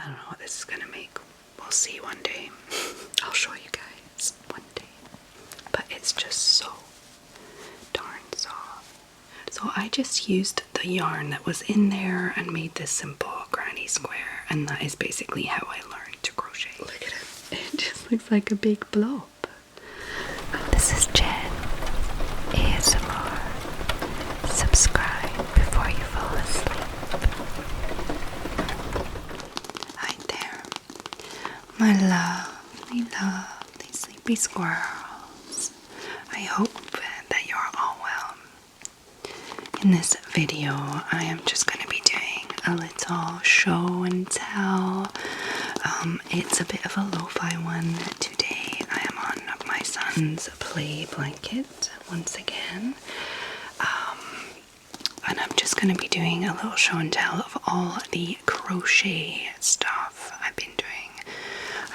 I don't know what this is gonna make. We'll see one day. I'll show you guys one day. But it's just so darn soft. So I just used the yarn that was in there and made this simple granny square, and that is basically how I learned to crochet. Look at it. It just looks like a big blob. This is Jen ASMR. Subscribe before you fall asleep. Hi there, my lovely sleepy squirrels. I hope that you're all well. In this video, I am just going to be doing a little show and tell. It's a bit of a lo-fi one today. I am on my son's play blanket once again. And I'm just going to be doing a little show and tell of all the crochet stuff I've been doing.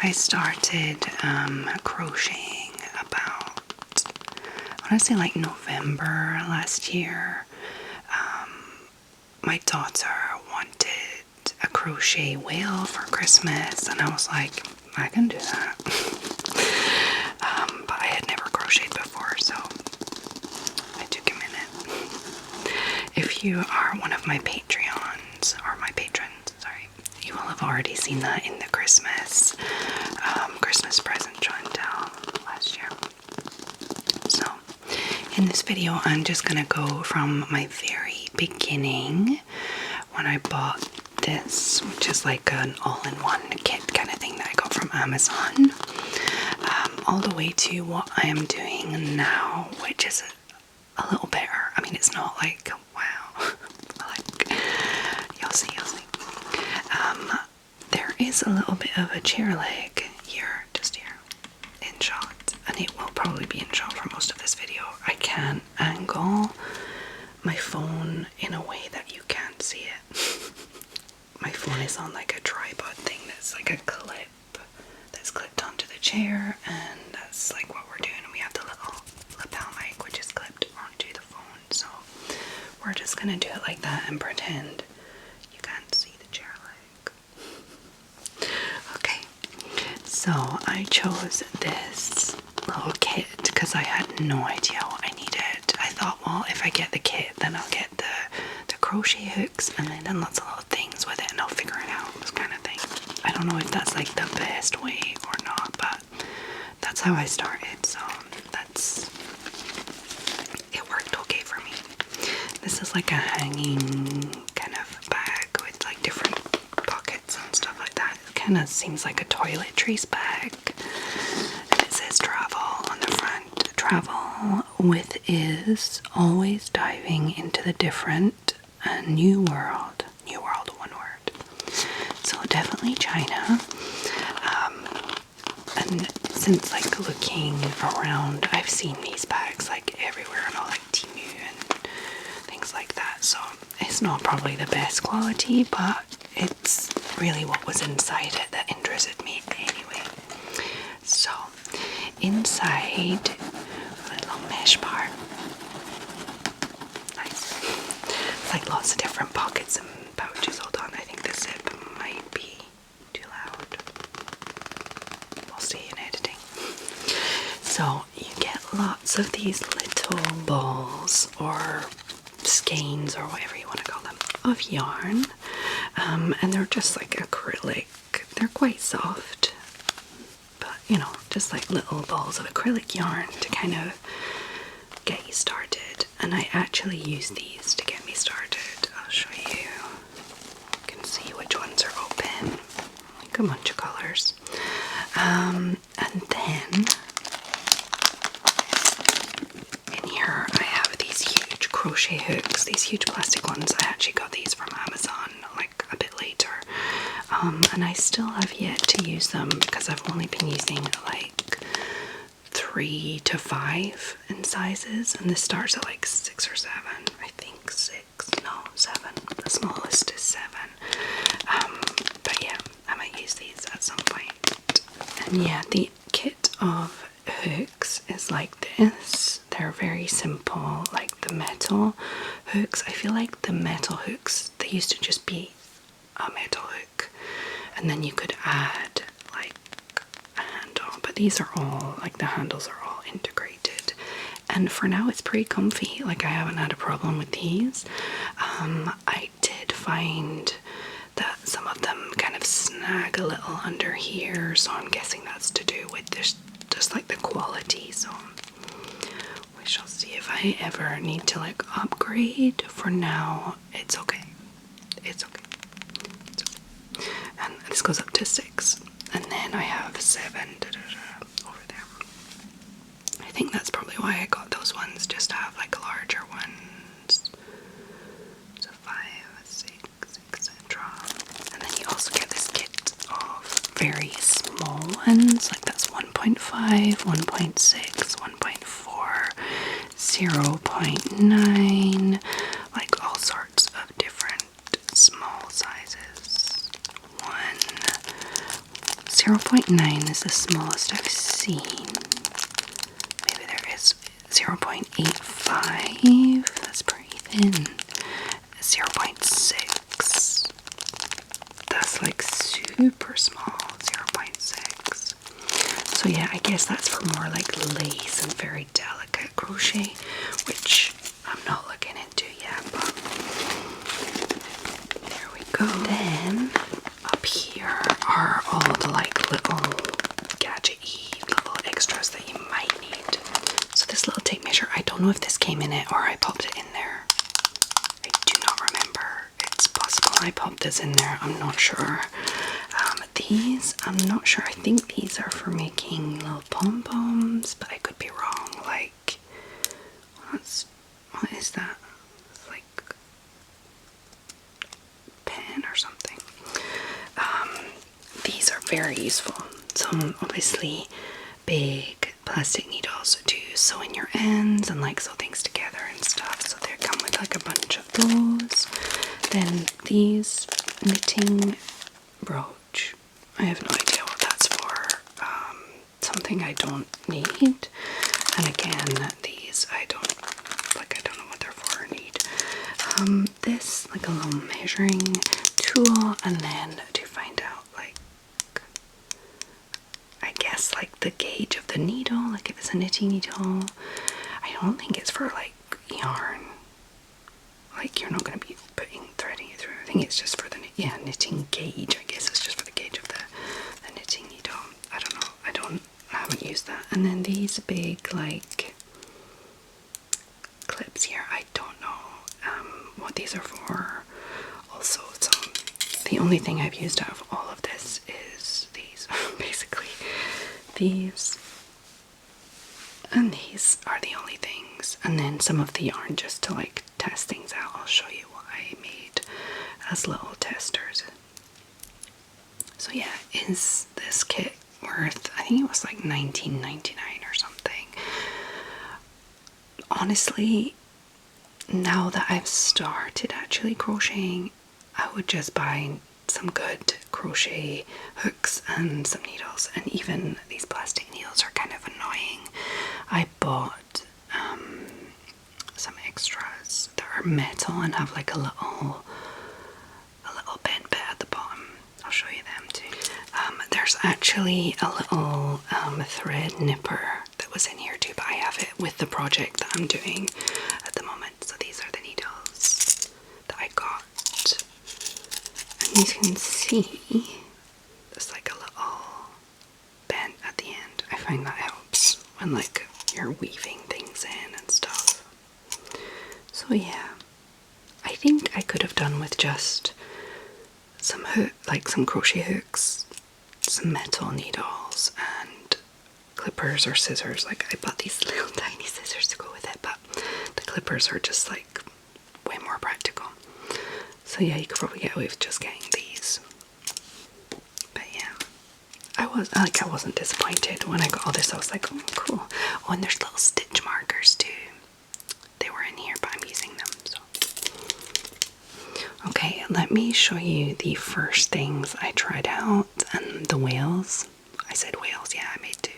I started crocheting about, I want to say like November last year. My daughter wanted a crochet wheel for Christmas, and I was like, I can do that. But I had never crocheted before, so I took a minute. If you are one of my Patreons, or my patrons, sorry, you will have already seen that in the Christmas present show and tell last year. So, in this video, I'm just gonna go from my very beginning, when I bought this, which is like an all-in-one kit kind of thing that I got from Amazon, all the way to what I am doing now, which is a little better. I mean, it's not like, wow, like, you'll see. There is a little bit of a chair leg here, just here, in shot, and it will probably be in shot for most of this video. I can angle my phone in a way that you can't see it. My phone is on like a tripod thing that's like a clip that's clipped onto the chair, and that's like what we're doing. We have the little lapel mic which is clipped onto the phone, so we're just gonna do it like that and pretend you can't see the chair leg. Okay, so I chose this little kit because I had no idea what I needed. I thought, well, if I get the kit, then I'll get the crochet hooks and then lots of little things with it, and I'll figure it out, this kind of thing. I don't know if that's like the best way or not, but that's how I started, so it worked okay for me. This is like a hanging kind of bag with like different pockets and stuff like that. It kind of seems like a toiletries bag, and it says travel on the front. Travel with is always diving into the different new world, one word. So definitely China. And since like looking around, I've seen these bags like everywhere on all like Temu and things like that. So it's not probably the best quality, but it's really what was inside it that interested me anyway. So inside a little mesh part. Nice. It's like lots of different pockets and pouches. Hold on, I think the zip might be too loud. We'll see in editing. So you get lots of these little balls or skeins or whatever you want to call them of yarn, and they're just like acrylic. They're quite soft, but you know, just like little balls of acrylic yarn to kind of get you started. And I actually use these to get me started. I'll show you. You can see which ones are open, like a bunch of colors. And then in here I have these huge crochet hooks, these huge plastic ones. I actually got these from Amazon like a bit later, and I still have yet to use them because I've only been using like 3 to 5 in sizes, and this starts at like 6 or 7. I think 6, no 7. The smallest is 7. But yeah, I might use these at some point. And yeah, the kit of hooks is like this. They're very simple, like the metal hooks. I feel like the metal hooks, they used to just be a metal hook, and then you could add like a handle, but these are all, like the handles are all integrated, and for now it's pretty comfy. Like I haven't had a problem with these. I did find that some of them kind of snag a little under here, so I'm guessing that's to do with this, just like the quality. So we shall see if I ever need to like upgrade. For now, it's okay. It's okay. It's okay. And this goes up to 6, and then I have 7 over there. I think that's probably why I got those ones, just to have like larger ones. So 5, 6, etc. And then you also get this kit of very small ones, like that's 1.5, 1.6, 1.4, 0.9, like all sorts of different small sizes. 0.9 is the smallest I've seen. Maybe there is 0.85, that's pretty thin. 0.6, that's like super small. 0.6. So yeah, I guess that's for more like lace and very delicate crochet, which I'm not looking into yet, but there we go. Then up here are all the like little gadget-y little extras that you might need. So this little tape measure, I don't know if this came in it or I popped it in there. I do not remember. It's possible I popped this in there, I'm not sure. These, I'm not sure. I think these are for making little pom-poms, but I could be wrong. Like, what is that? It's like pen or something. These are very useful. Some obviously big plastic needles to sew in your ends and like sew things together and stuff. So they come with like a bunch of those. Then these knitting brooch. I have no idea what that's for. Something I don't need. And again, these I don't know what they're for or need. This, like a little measuring tool, and then to find out, like, I guess, like the gauge of the needle, like if it's a knitting needle. I don't think it's for like yarn. Like you're not going to be threading it through. I think it's just for the knitting gauge. I guess it's just for the gauge of the knitting needle. I don't know. I haven't used that. And then these big like clips here. I don't know what these are for. Also, so the only thing I've used out of all of this is these. Basically, these and these are the only things. And then some of the yarn just to like test things out. I'll show you what I made as little testers. So yeah, is this kit worth, I think it was like $19.99 or something. Honestly, now that I've started actually crocheting, I would just buy some good crochet hooks and some needles, and even these plastic needles are kind of annoying. I bought some extras that are metal and have like a little bent bit at the bottom. I'll show you them too. There's actually a little thread nipper that was in here too, but I have it with the project that I'm doing at the moment. So these are the needles that I got, and you can see there's like a little bend at the end. I find that helps when like you're weaving things in and stuff. So yeah, I think I could have done with just some some crochet hooks, some metal needles, and clippers or scissors. Like I bought these little tiny scissors to go with it, but the clippers are just like way more practical. So yeah, you could probably get away with just getting these. But yeah, I wasn't disappointed when I got all this. I was like, oh cool. Oh, and there's little stitch markers too. They were in here, but I'm using them, so. Okay, let me show you the first things I tried out, and the whales. I said whales, yeah, I made two.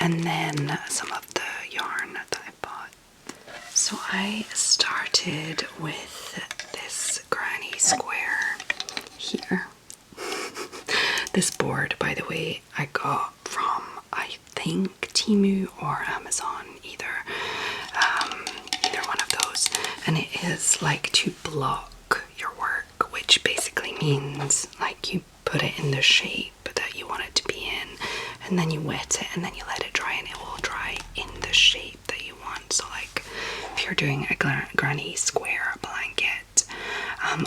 And then some of the yarn that I bought. So I started with this granny square here. This board, by the way, I got from, I think, Temu or Amazon, either one of those, and it is like to block your work, which basically means like you put it in the shape that you want it to be in, and then you wet it, and then you let it dry, and it will dry in the shape that you want. So like if you're doing a granny square blanket,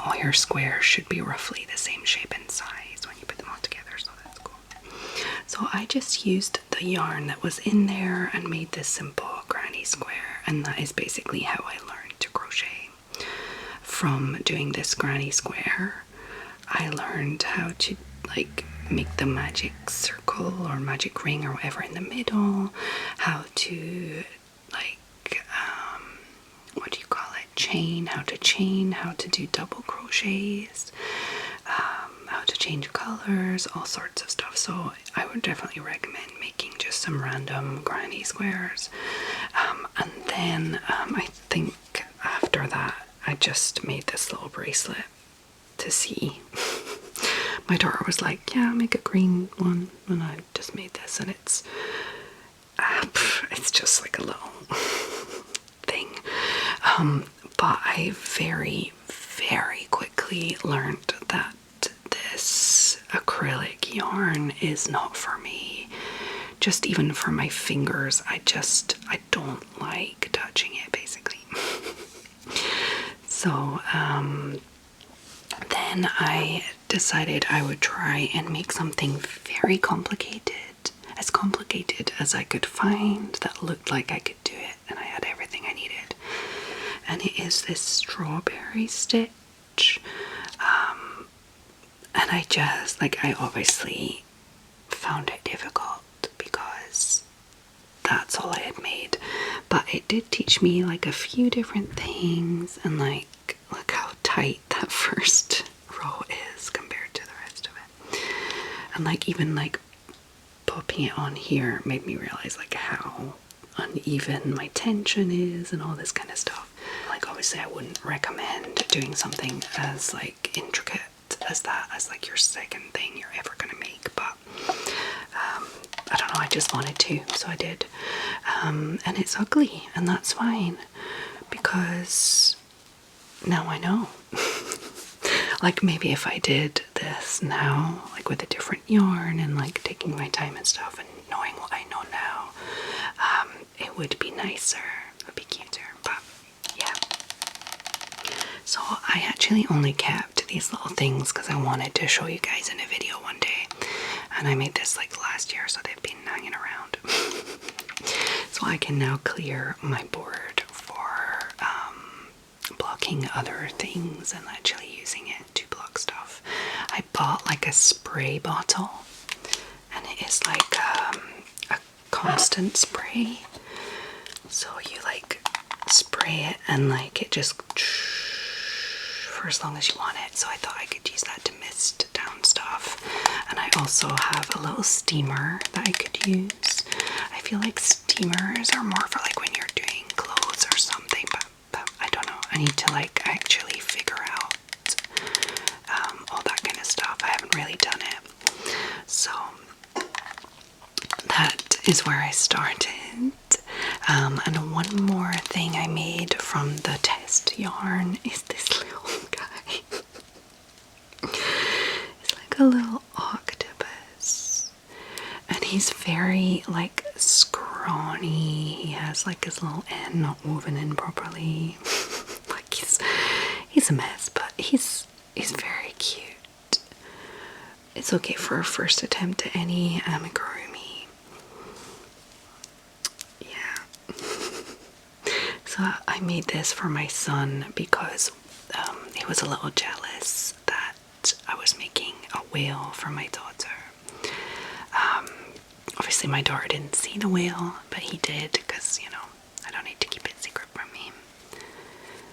all your squares should be roughly the same shape and size when you put them all together, so that's cool. So I just used the yarn that was in there and made this simple granny square, and that is basically how I learned to crochet. From doing this granny square, I learned how to like make the magic circle or magic ring or whatever in the middle, how to like what do you call it, chain, how to do double crochets, how to change colors, all sorts of stuff. So I would definitely recommend making just some random granny squares, and then I think after that I just made this little bracelet to see. My daughter was like, yeah, make a green one, and I just made this, and it's just like a little thing. But I very, very quickly learned that this acrylic yarn is not for me. Just even for my fingers, I don't like touching it, basically. So, then I decided I would try and make something very complicated, as complicated as I could find that looked like I could do it, and I had everything I needed. And it is this strawberry stitch, and I obviously found it difficult because that's all I had made, but it did teach me like a few different things, and like look how tight that first row is compared to the rest of it, and like even like popping it on here made me realize like how uneven my tension is and all this kind of stuff. Like obviously I wouldn't recommend doing something as like intricate as that as like your second thing you're ever gonna make, but I don't know, I just wanted to, so I did. And it's ugly, and that's fine, because now I know. Like maybe if I did this now, like with a different yarn and like taking my time and stuff and knowing what I know now, it would be nicer, it would be cuter, but yeah. So I actually only kept these little things because I wanted to show you guys in a video one day, and I made this like last year, so they've been hanging around. So I can now clear my board for blocking other things and actually using it to block stuff. I bought like a spray bottle, and it is like a constant spray, so you like spray it and like it just for as long as you want it. So I thought I could use that to mist down stuff, and I also have a little steamer that I could use. I feel like steamers are more for like when you're doing clothes or something, but I don't know. I need to like actually figure out all that kind of stuff. I haven't really done it. So that is where I started. And one more thing I made from the test yarn is this little guy. It's like a little octopus, and he's very like scrawny. He has like his little end not woven in properly. Like he's a mess, but he's very cute. It's okay for a first attempt at any amigurumi. Yeah. So I made this for my son because he was a little jealous that I was making a whale for my daughter. Obviously my daughter didn't see the whale, but he did, because, you know, I don't need to keep it secret from me.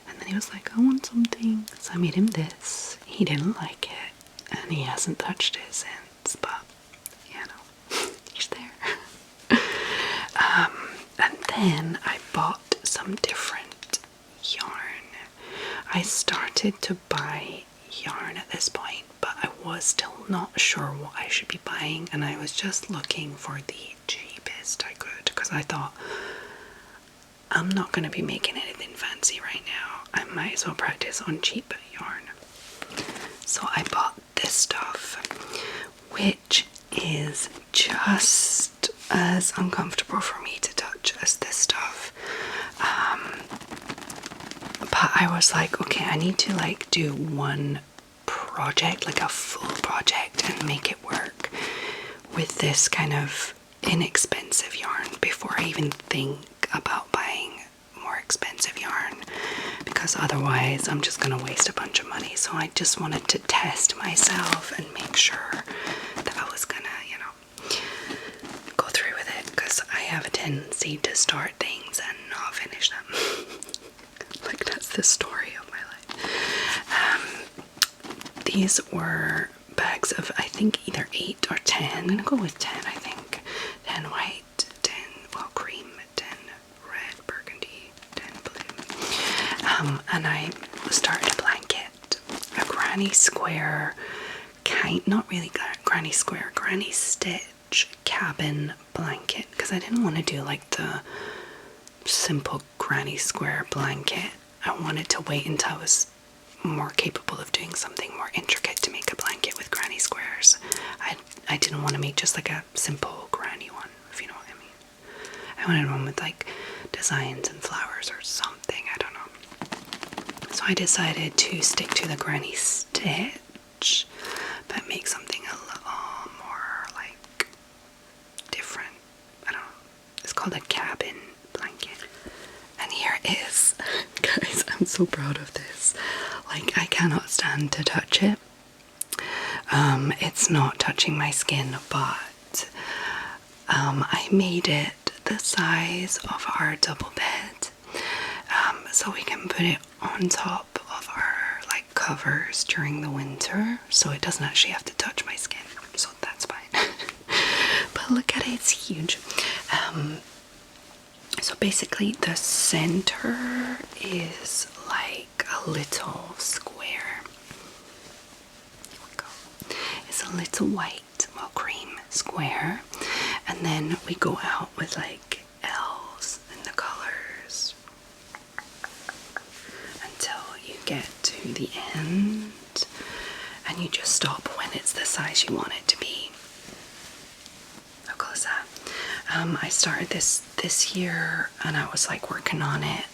And then he was like, I want something. So I made him this. He didn't like it, and he hasn't touched it since, but, you know, he's there. And then I bought some different yarn. I started to buy yarn at this point, but I was still not sure what I should be buying, and I was just looking for the cheapest I could, because I thought, I'm not going to be making anything fancy right now. I might as well practice on cheap yarn. So I bought this stuff, which is just as uncomfortable for me to touch as this stuff. But I was like, okay, I need to like do one project, like a full project, and make it work with this kind of inexpensive yarn before I even think about buying more expensive yarn, because otherwise I'm just gonna waste a bunch of money. So I just wanted to test myself and make sure that I was gonna, you know, go through with it, because I have a tendency to start things and not finish them. Like, that's the story of my life. These were bags of, I think, either 8 or 10. I'm gonna go with 10, I think. 10 white, 10, well, cream, 10 red, burgundy, 10 blue. And I started a blanket, a granny square, not really granny square, granny stitch cabin blanket, because I didn't want to do like the simple granny square blanket. I wanted to wait until I was more capable of doing something more intricate to make a blanket with granny squares. I didn't want to make just like a simple granny one, if you know what I mean. I wanted one with like designs and flowers or something, I don't know. So I decided to stick to the granny stitch, but make something a little more like different. I don't know. It's called a cabin blanket. And here it is. Guys, I'm so proud of this. Like, I cannot stand to touch it. It's not touching my skin, but I made it the size of our double bed, so we can put it on top of our like covers during the winter, so it doesn't actually have to touch my skin, so that's fine. But look at it, it's huge. So basically the center is like a little square. Here we go. It's a little white, well, cream square, and then we go out with like L's in the colors until you get to the end, and you just stop when it's the size you want it to be. How cool is that? I started this year, and I was like working on it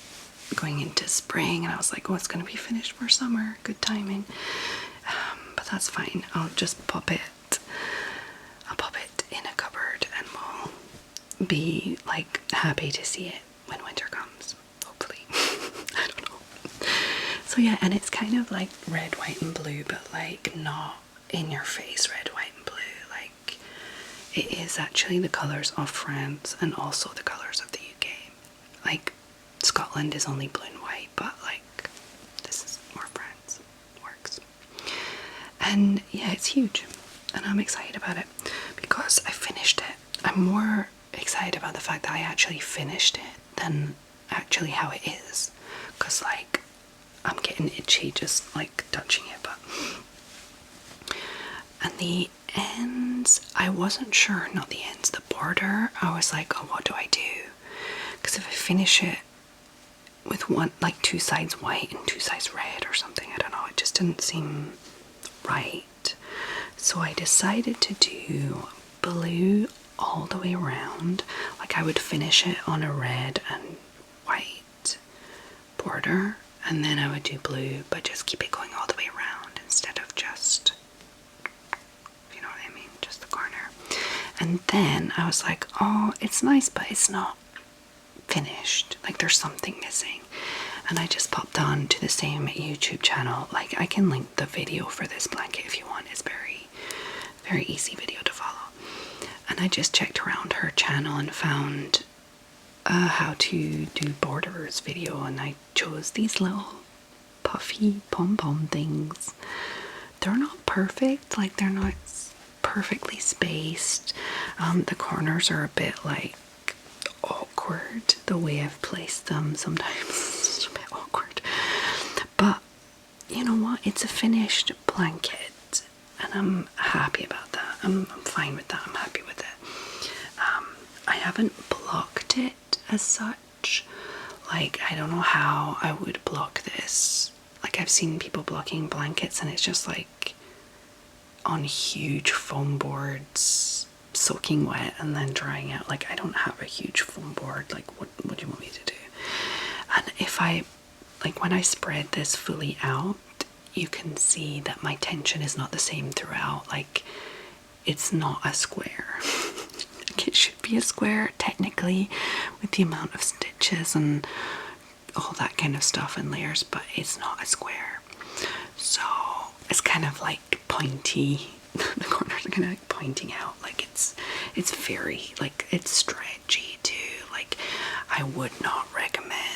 going into spring, and I was like, oh, it's gonna be finished for summer. Good timing. But that's fine. I'll just pop it in a cupboard, and we'll be like happy to see it when winter comes, hopefully. I don't know. So yeah, and it's kind of like red, white, and blue, but like not in your face red, white, and blue. Like, it is actually the colours of France and also the colours of the UK. Like, Scotland is only blue and white, but like, this is more France. Works. And yeah, it's huge, and I'm excited about it because I finished it. I'm more excited about the fact that I actually finished it than actually how it is, because like, I'm getting itchy just like touching it. But and the ends, I wasn't sure, not the ends, the border, I was like, oh, what do I do? Because if I finish it with one, like 2 sides white and 2 sides red or something, I don't know, it just didn't seem right. So I decided to do blue all the way around. Like, I would finish it on a red and white border, and then I would do blue, but just keep it going all the way around instead of just, you know what I mean, just the corner. And then I was like, oh, it's nice, but it's not finished. Like, there's something missing. And I just popped on to the same YouTube channel. Like, I can link the video for this blanket if you want. It's very, very easy video to follow. And I just checked around her channel and found how to do borders video, and I chose these little puffy pom-pom things. They're not perfect, like they're not perfectly spaced. The corners are a bit like awkward, the way I've placed them. Sometimes it's a bit awkward, but you know what, it's a finished blanket, and I'm happy about that. I'm fine with that. I'm happy with it. I haven't blocked it as such. Like, I don't know how I would block this. Like, I've seen people blocking blankets and it's just like on huge foam boards, soaking wet and then drying out. Like, I don't have a huge foam board. Like, what do you want me to do? And if I, like, when I spread this fully out, you can see that my tension is not the same throughout. Like, it's not a square. Like, it should be a square technically with the amount of stitches and all that kind of stuff and layers, but it's not a square. So it's kind of like pointy. The corners are kind of like pointing out. Like, it's very, like, it's stretchy too. Like, I would not recommend.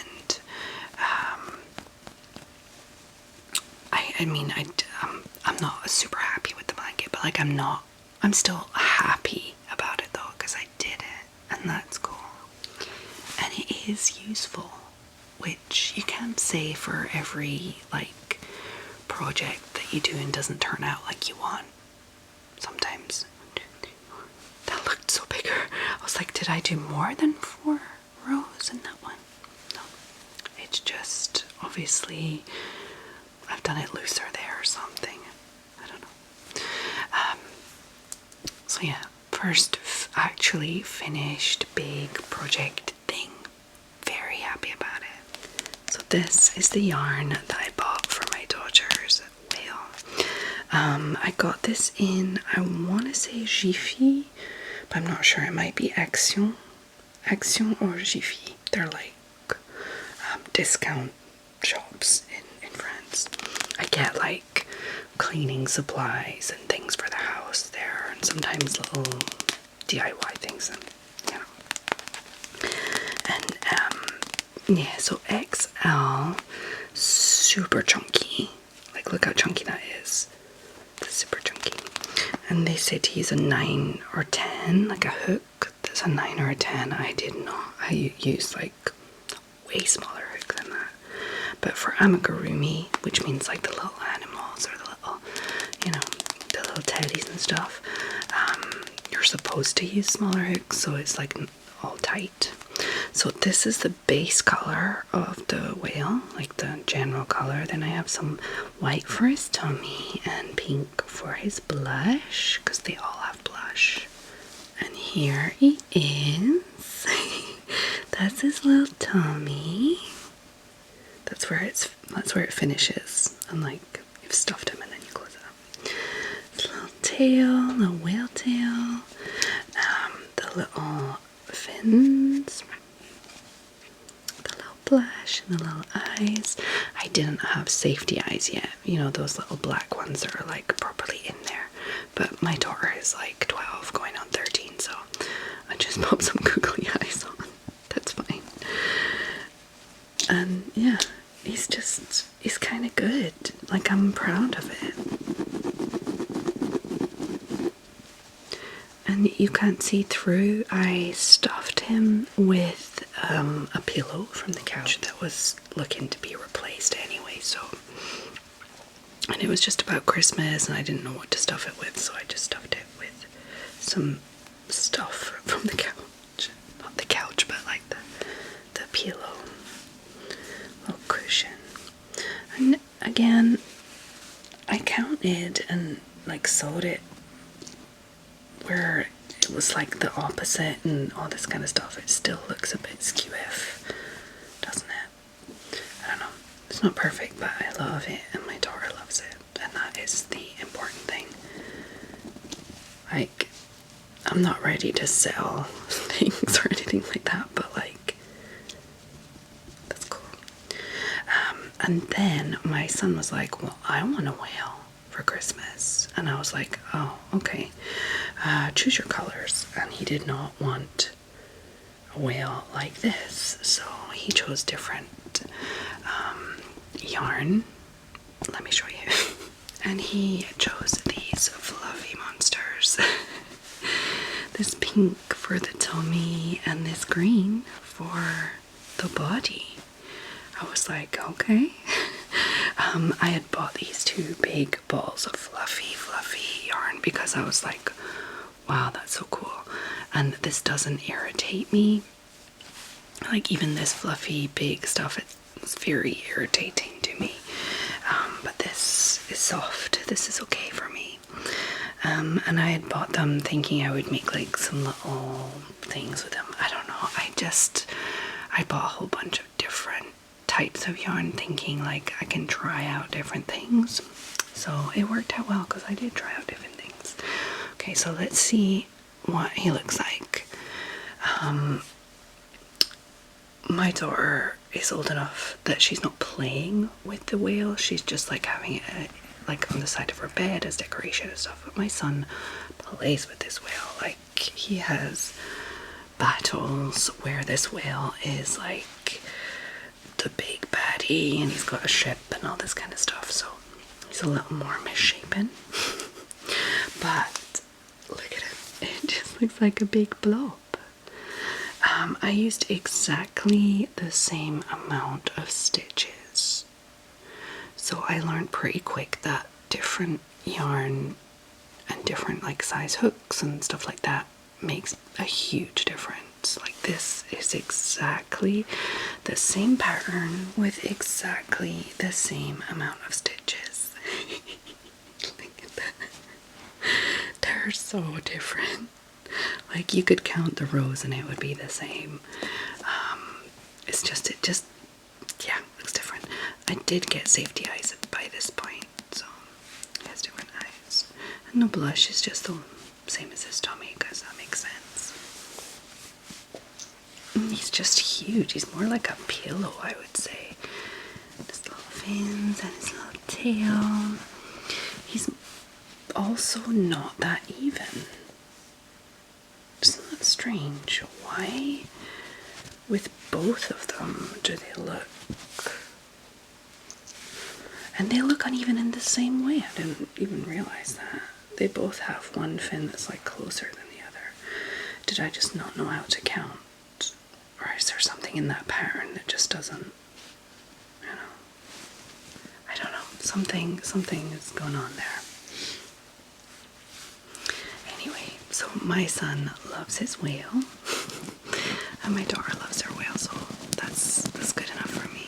I mean, I'm not super happy with the blanket, but like, I'm still happy about it though, because I did it, and that's cool. And it is useful, which you can't say for every, like, project that you do and doesn't turn out like you want. Sometimes. That looked so bigger. I was like, did I do more than 4 rows in that one? No. It's just, obviously, I've done it looser there or something. I don't know. So yeah, first actually finished big project thing. Very happy about it. So this is the yarn that I bought for my daughter's whale. I got this in, I want to say Jiffy, but I'm not sure. It might be Action or Jiffy. They're like discount shops in France. I get like cleaning supplies and things for the house there, and sometimes little DIY things, and you know. And yeah, so XL, super chunky. Like, look how chunky that is. It's super chunky. And they say to use a 9 or 10, like a hook. There's a 9 or a 10. I did not. I used like way smaller hook than that. But for amigurumi, which means like the little animals or the little, you know, the little teddies and stuff, you're supposed to use smaller hooks, so it's like all tight. So this is the base color of the whale, like the general color. Then I have some white for his tummy and pink for his blush, because they all have blush. And here he is. That's his little tummy. That's where it finishes. And like, you've stuffed him and then you close it up. His little tail, little whale tail. The little fins. The little blush and the little eyes. I didn't have safety eyes yet. You know, those little black ones that are like properly in there. But my daughter is like 12 going on 13, so I just popped some googly eyes on. That's fine. And yeah, he's kind of good. Like, I'm proud of it. And you can't see through. I stuffed him with a pillow from the couch that was looking to be replaced anyway, so. And it was just about Christmas and I didn't know what to stuff it with, so I just stuffed it with some stuff from the couch. Not the couch, but like the pillow. Little cushion. And again, I counted and like sewed it where it was like the opposite and all this kind of stuff. It still looks a bit skew-iff, doesn't it? I don't know. It's not perfect, but I love it and my daughter loves it, and that is the important thing. Like, I'm not ready to sell things or anything like that, but like, that's cool. And then my son was like, well, I want a whale for Christmas. And I was like, oh, okay. Choose your colors. And he did not want a whale like this, so he chose different yarn. Let me show you. And he chose these fluffy monsters. This pink for the tummy and this green for the body. I was like, okay. I had bought these 2 big balls of fluffy yarn because I was like, wow, that's so cool. And this doesn't irritate me. Like even this fluffy big stuff, it's very irritating to me. But this is soft. This is okay for me. And I had bought them thinking I would make like some little things with them. I don't know. I bought a whole bunch of different types of yarn thinking like I can try out different things. So it worked out well because I did try out different things. Okay, so let's see what he looks like. My daughter is old enough that she's not playing with the whale. She's just like having it like on the side of her bed as decoration and stuff. But my son plays with this whale. Like he has battles where this whale is like the big baddie and he's got a ship and all this kind of stuff. So he's a little more misshapen. But look at it. It just looks like a big blob. I used exactly the same amount of stitches. So I learned pretty quick that different yarn and different like size hooks and stuff like that makes a huge difference. Like this is exactly the same pattern with exactly the same amount of stitches. Look at that. They're so different. Like you could count the rows and it would be the same. It just, yeah, looks different. I did get safety eyes by this point, so it has different eyes. And the blush is just the same as his tummy, because that makes sense. And he's just huge. He's more like a pillow, I would say. His little fins and his little tail. He's also not that even. Isn't that strange? Why, with both of them, do they look... And they look uneven in the same way. I didn't even realize that. They both have one fin that's like closer than the other. Did I just not know how to count? Or is there something in that pattern that just doesn't... I don't know. Something is going on there. Anyway, so my son loves his whale, and my daughter loves her whale, so that's good enough for me.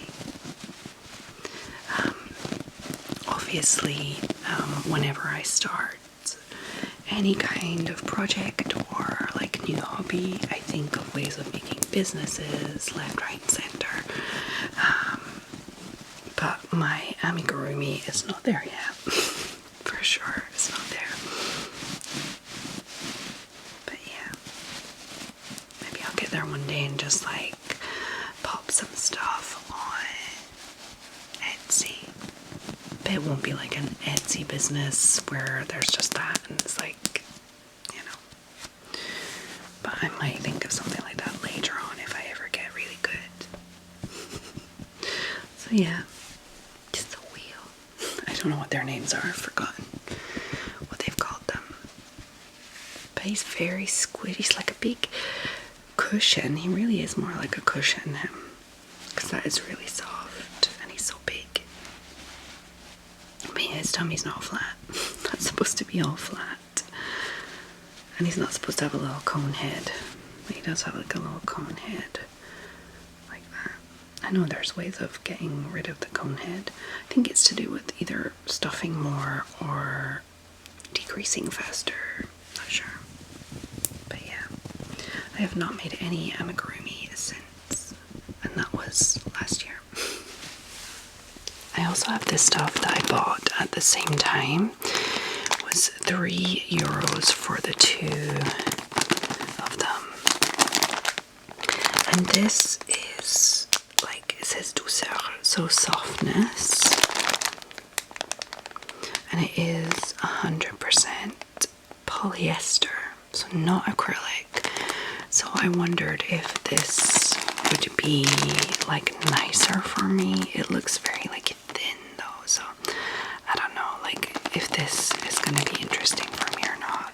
Obviously, whenever I start any kind of project or like new hobby, I think of ways of making businesses left, right, and center. But my amigurumi is not there yet. For sure, it's not there. But yeah, maybe I'll get there one day and just like pop some stuff on Etsy. But it won't be like an Etsy business where there's just that and it's like, you know. But I might think of something like that later on if I ever get really good. So yeah, just a wheel. I don't know what their names are. I've forgotten what they've called them. But he's very squiddy. He's like a big cushion. He really is more like a cushion, him. Because that is really soft. And he's so big. But yeah, his tummy's not flat. That's supposed to be all flat. And he's not supposed to have a little cone head. But he does have like a little cone head. Like that. I know there's ways of getting rid of the cone head. I think it's to do with either stuffing more or decreasing faster. Not sure. But yeah. I have not made any amigurumi since. And that was last year. I also have this stuff that I bought at the same time. It was €3 for the two of them. And this is like, it says douceur, so softness. And it is 100% polyester, so not acrylic. So I wondered if this would be like nicer for me. It looks very like thin though, so I don't know like if this is going to be interesting for me or not.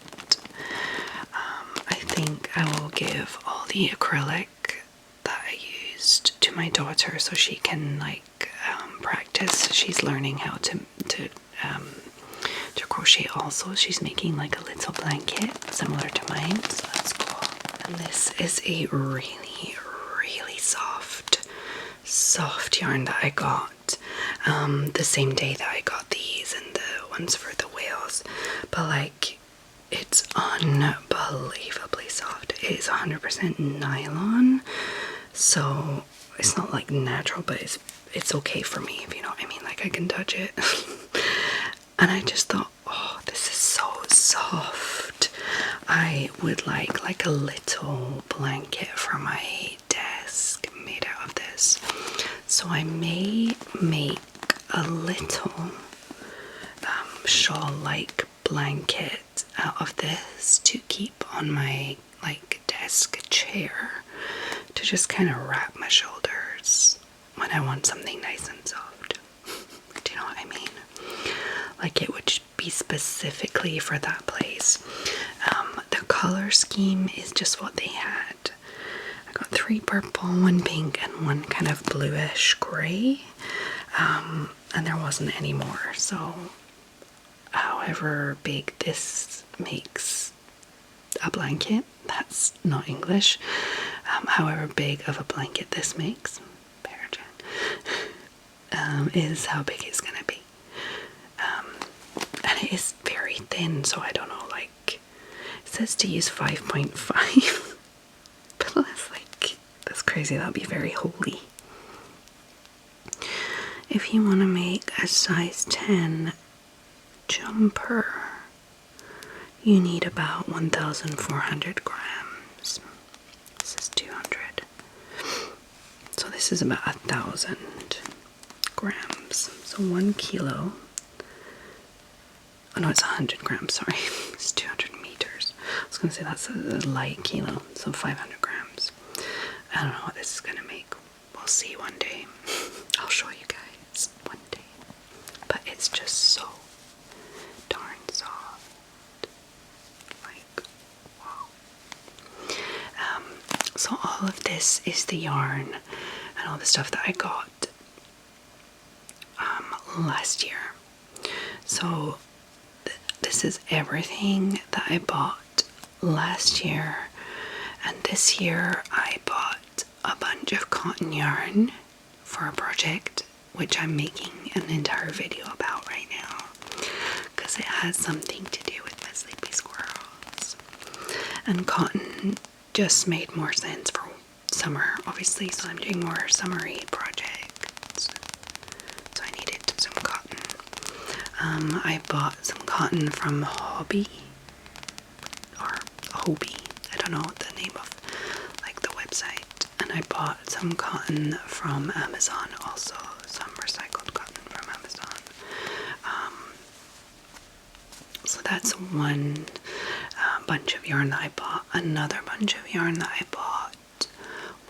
I think I will give all the acrylic that I used to my daughter so she can like practice. She's learning how to crochet also. She's making like a little blanket similar to mine, so that's cool. And this is a really, really soft yarn that I got the same day that I got these and the ones for the whales. But like, it's unbelievably soft. It is 100% nylon, so it's not like natural, but it's okay for me, if you know what I mean. Like, I can touch it. And I just thought, oh, this is so soft. I would like a little blanket for my desk made out of this. So I may make a little shawl-like blanket out of this to keep on my like desk chair, to just kind of wrap my shoulders when I want something nice and soft. Do you know what I mean? Like, it would be specifically for that place. The color scheme is just what they had. I got 3 purple, 1 pink, and 1 kind of bluish grey. And there wasn't any more, so however big this makes a blanket, that's not English, however big of a blanket this makes, is how big it's gonna be. And it is very thin, so I don't know, like, it says to use 5.5, but that's crazy. That'd be very holy. If you want to make a size 10 jumper, you need about 1,400 grams. This is 200. So this is about 1,000 grams. So 1 kilo. Oh no, it's 100 grams, sorry. It's 200 meters. I was going to say that's a light kilo, so 500 grams. I don't know what this is going to make. We'll see one day. I'll show you guys one day. But it's just so darn soft. Like, wow. So all of this is the yarn and all the stuff that I got last year. So this is everything that I bought last year, and this year I bought a bunch of cotton yarn for a project which I'm making an entire video about right now because it has something to do with my sleepy squirrels. And cotton just made more sense for summer, obviously, so I'm doing more summery projects. So I needed some cotton. I bought some cotton from Hobby, or Hobby, I don't know the name of like the website. And I bought some cotton from Amazon also, some recycled cotton from Amazon. So that's one bunch of yarn that I bought. Another bunch of yarn that I bought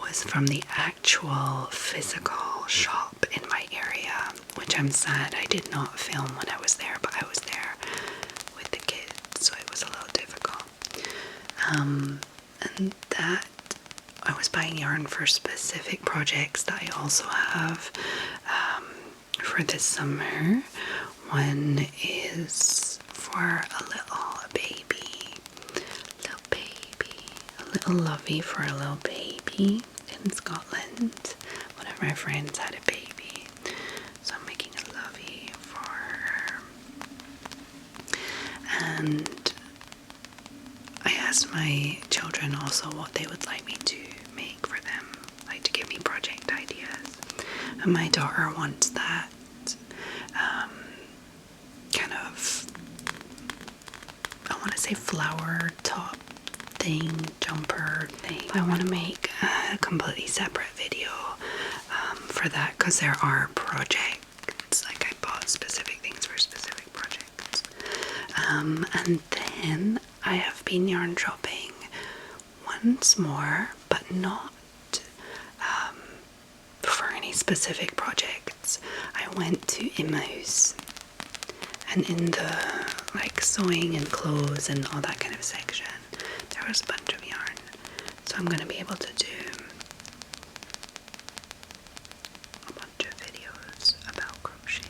was from the actual physical shop in my area, which I'm sad I did not film when I was there, but I was there with the kids, so it was a little difficult. And that, I was buying yarn for specific projects that I also have for this summer. One is for a little baby, a little lovey for a little baby in Scotland. One of my friends had a baby, so I'm making a lovey for her. And I asked my children also what they would like me to make for them, like to give me project ideas. And my daughter wants that kind of, I want to say flower top thing, jumper thing. I want to make a completely separate video for that, because there are projects, like I bought specific things for specific projects. And then I have been yarn shopping once more, but not for any specific projects. I went to Emmaus, and in the like sewing and clothes and all that kind of section, there was a bunch of yarn. So I'm going to be able to do a bunch of videos about crochet.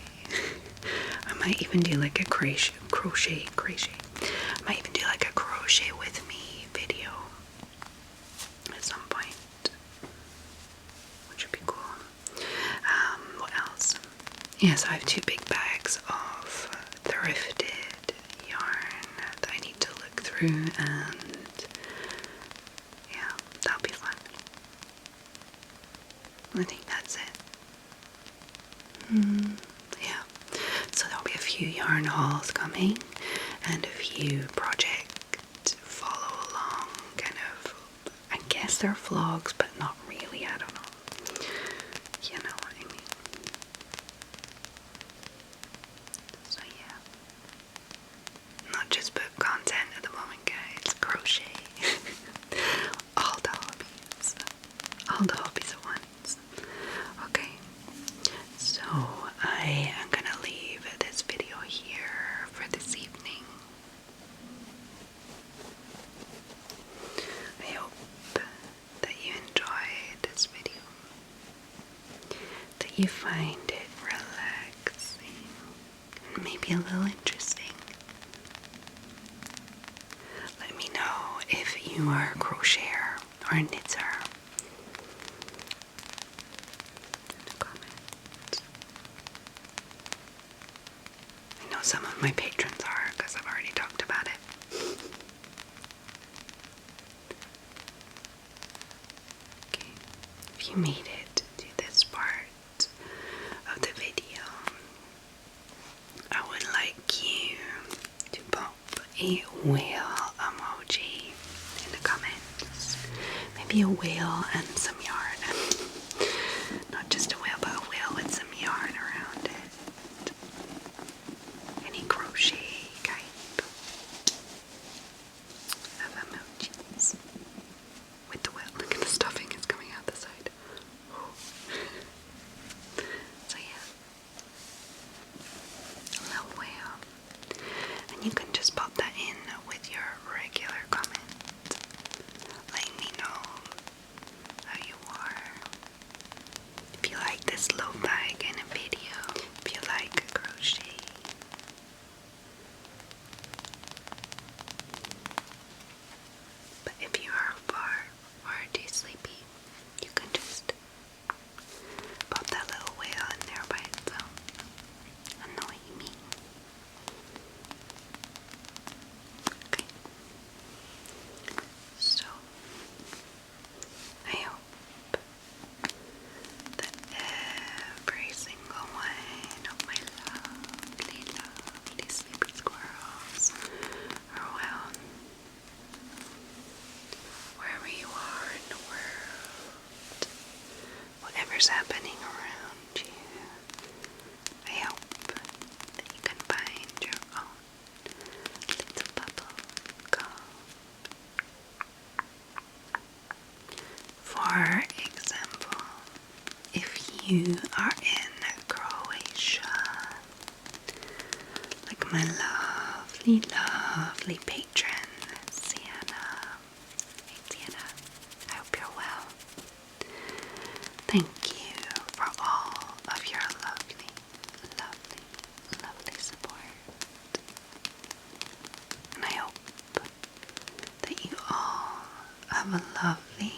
I'm might even do like a crochet. I might even do like a crochet with me video at some point, which would be cool. What else? Yes, I have 2 big bags of thrifted yarn that I need to look through, and yeah, that'll be fun. I think that's it. Yeah, so there'll be a few yarn hauls coming and a few project follow along kind of, I guess they're vlogs, but not really, I don't know. You know what I mean? So yeah, not just book content at the moment, guys. Crochet. all the hobbies at once. Okay, so I am gonna leave this video here for this evening. I hope that you enjoyed this video, that you find it relaxing and maybe a little interesting. Let me know if you are a crocheter or a knitter in the comments. I know some of my patrons are, because I've already talked about it. Okay, if you made it to this part of the video, I would like you to pop a whale emoji in the comments. Maybe a whale and some yarn. Not just a whale, but a whale with some yarn around it. Any crochet type of emojis with the whale. Look at the stuffing, it's coming out the side. So yeah, a little whale. And you can just pop that in with your regular comment. Letting me know how you are. If you like this LoFi kind of video. If you like crochet. But if you are far or too sleepy, you can just pop that little whale in there by itself. Annoying me. Okay. So, I hope that every single one of my lovely, lovely sleepy squirrels are well, wherever you are in the world, whatever's happening around you. I hope that you can find your own little bubble calm. For example, if you are in Croatia, like my lovely, lovely patron, Sienna. Hey Sienna, I hope you're well. Thank you for all of your lovely, lovely, lovely support. And I hope that you all have a lovely